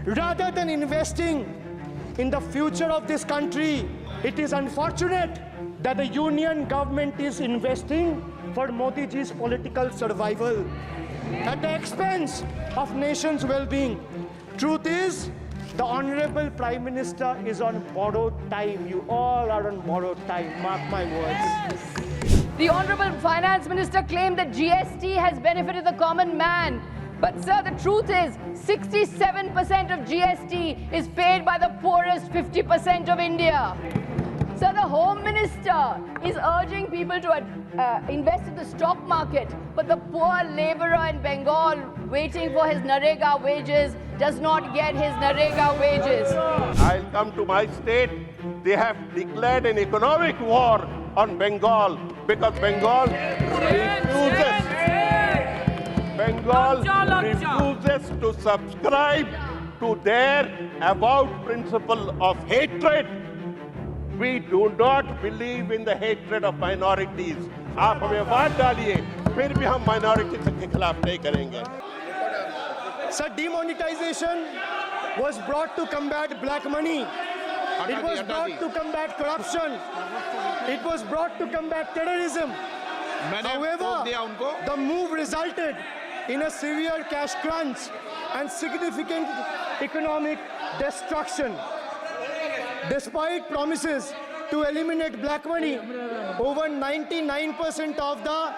rather than investing in the future of this country. It is unfortunate that the union government is investing for Modi ji's political survival at the expense of nation's well-being. Truth is, the Honorable Prime Minister is on borrowed time. You all are on borrowed time, mark my words. The Honorable Finance Minister claimed that GST has benefited the common man. But sir, the truth is 67% of GST is paid by the poorest 50% of India. So the Home Minister is urging people to invest in the stock market, but the poor labourer in Bengal waiting for his Narega wages does not get his Narega wages. I'll come to my state. They have declared an economic war on Bengal because Bengal refuses to subscribe to their avowed principle of hatred. We do not believe in the hatred of minorities. आप हमें वाद डालिए, फिर भी हम minority के खिलाफ नहीं करेंगे. Sir, demonetization was brought to combat black money. It was brought to combat corruption. It was brought to combat terrorism. However, the move resulted in a severe cash crunch and significant economic destruction. Despite promises to eliminate black money, over 99% of the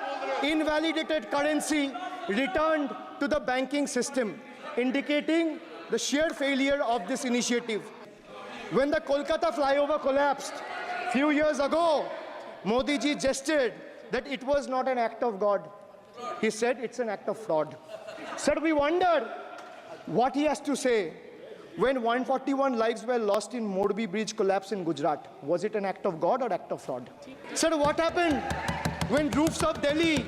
invalidated currency returned to the banking system, indicating the sheer failure of this initiative. When the Kolkata flyover collapsed a few years ago, Modi ji gestured that it was not an act of God. He said it's an act of fraud. Sir, we wonder what he has to say when 141 lives were lost in Morbi Bridge collapse in Gujarat. Was it an act of God or act of fraud? Sir, what happened when roofs of Delhi,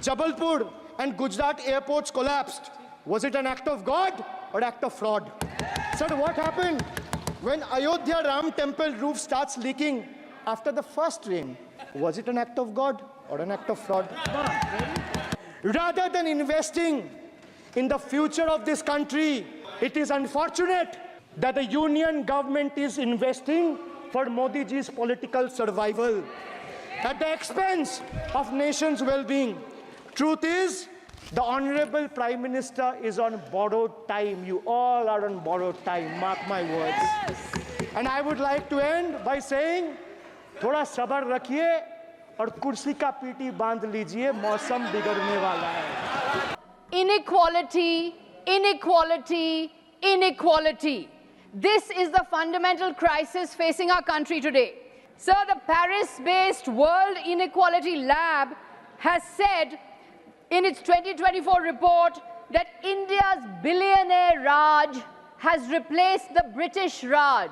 Jabalpur and Gujarat airports collapsed? Was it an act of God or act of fraud? Sir, what happened when Ayodhya Ram temple roof starts leaking after the first rain? Was it an act of God or an act of fraud? Rather than investing in the future of this country, it is unfortunate that the union government is investing for Modi ji's political survival at the expense of nation's well-being. Truth is, the Honorable Prime Minister is on borrowed time. You all are on borrowed time, mark my words. And I would like to end by saying, थोड़ा सब्र रखिए और कुर्सी का PT बांध लीजिए, मौसम बिगड़ने वाला है. Inequality, inequality, inequality. This is the fundamental crisis facing our country today. Sir, the Paris-based World Inequality Lab has said in its 2024 report that India's billionaire Raj has replaced the British Raj.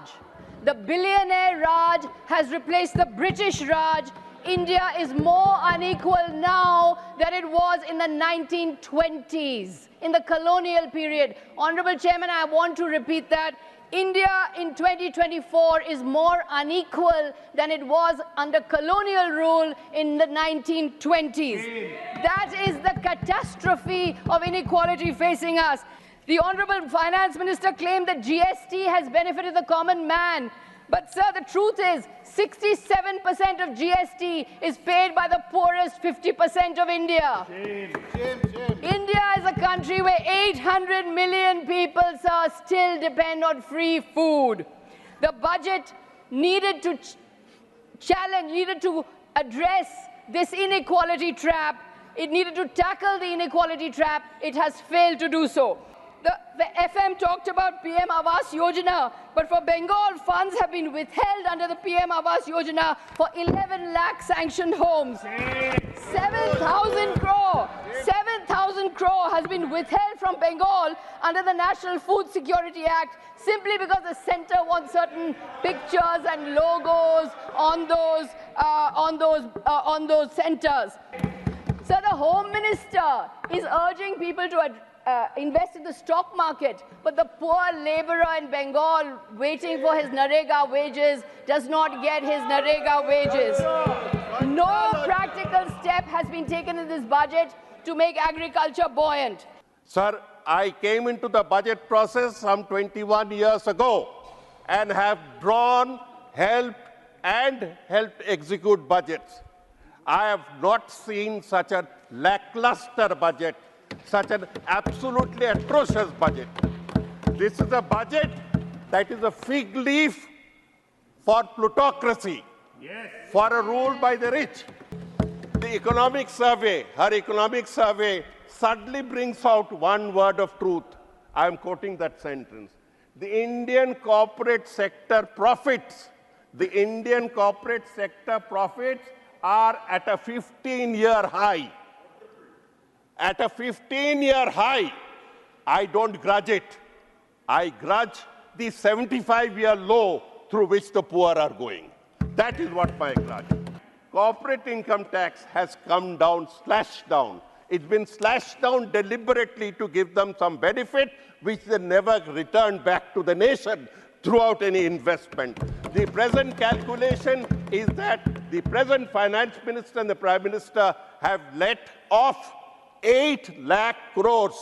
The billionaire Raj has replaced the British Raj. India is more unequal now than it was in the 1920s, in the colonial period. Honorable Chairman, I want to repeat that. India in 2024 is more unequal than it was under colonial rule in the 1920s. That is the catastrophe of inequality facing us. The Honorable Finance Minister claimed that GST has benefited the common man. But sir, the truth is 67% of GST is paid by the poorest 50% of India. India is a country where 800 million people, sir, still depend on free food. The budget needed to challenge, needed to address this inequality trap. It needed to tackle the inequality trap. It has failed to do so. The FM talked about PM Awas Yojana, but for Bengal, funds have been withheld under the PM Awas Yojana for 11 lakh sanctioned homes. 7,000 crore. 7,000 crore has been withheld from Bengal under the National Food Security Act simply because the centre wants certain pictures and logos on those centres. So the Home Minister is urging people to invest in the stock market, but the poor labourer in Bengal waiting for his Narega wages does not get his Narega wages. No practical step has been taken in this budget to make agriculture buoyant. Sir, I came into the budget process some 21 years ago and have drawn, helped execute budgets. I have not seen such a lackluster budget, such an absolutely atrocious budget. This is a budget that is a fig leaf for plutocracy, for a rule by the rich. The economic survey, her economic survey, suddenly brings out one word of truth. I am quoting that sentence. The Indian corporate sector profits, are at a 15-year high. At a 15-year high, I don't grudge it. I grudge the 75-year low through which the poor are going. That is what my grudge. Corporate income tax has come down, slashed down. It's been slashed down deliberately to give them some benefit, which they never returned back to the nation throughout any investment. The present calculation is that the present finance minister and the prime minister have let off 8 lakh crores.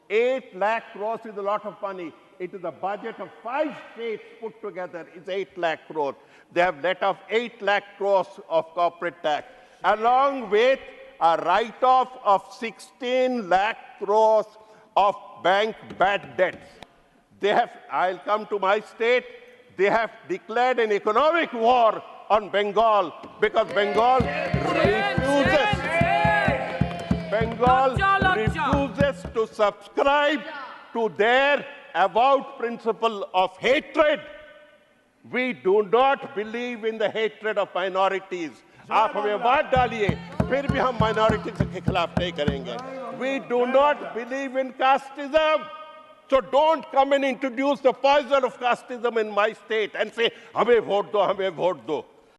8 lakh crores is a lot of money. It is a budget of 5 states put together. It's 8 lakh crores. They have let off 8 lakh crores of corporate tax, along with a write-off of 16 lakh crores of bank bad debts. They have, I'll come to my state, they have declared an economic war on Bengal because Bengal refuses to subscribe to their avowed principle of hatred. We do not believe in the hatred of minorities. आप हमें बात डालिए, फिर भी हम minorities के खिलाफ नहीं करेंगे. We do not believe in casteism. So don't come and introduce the poison of casteism in my state and say, हमें वोट दो, हमें वोट दो.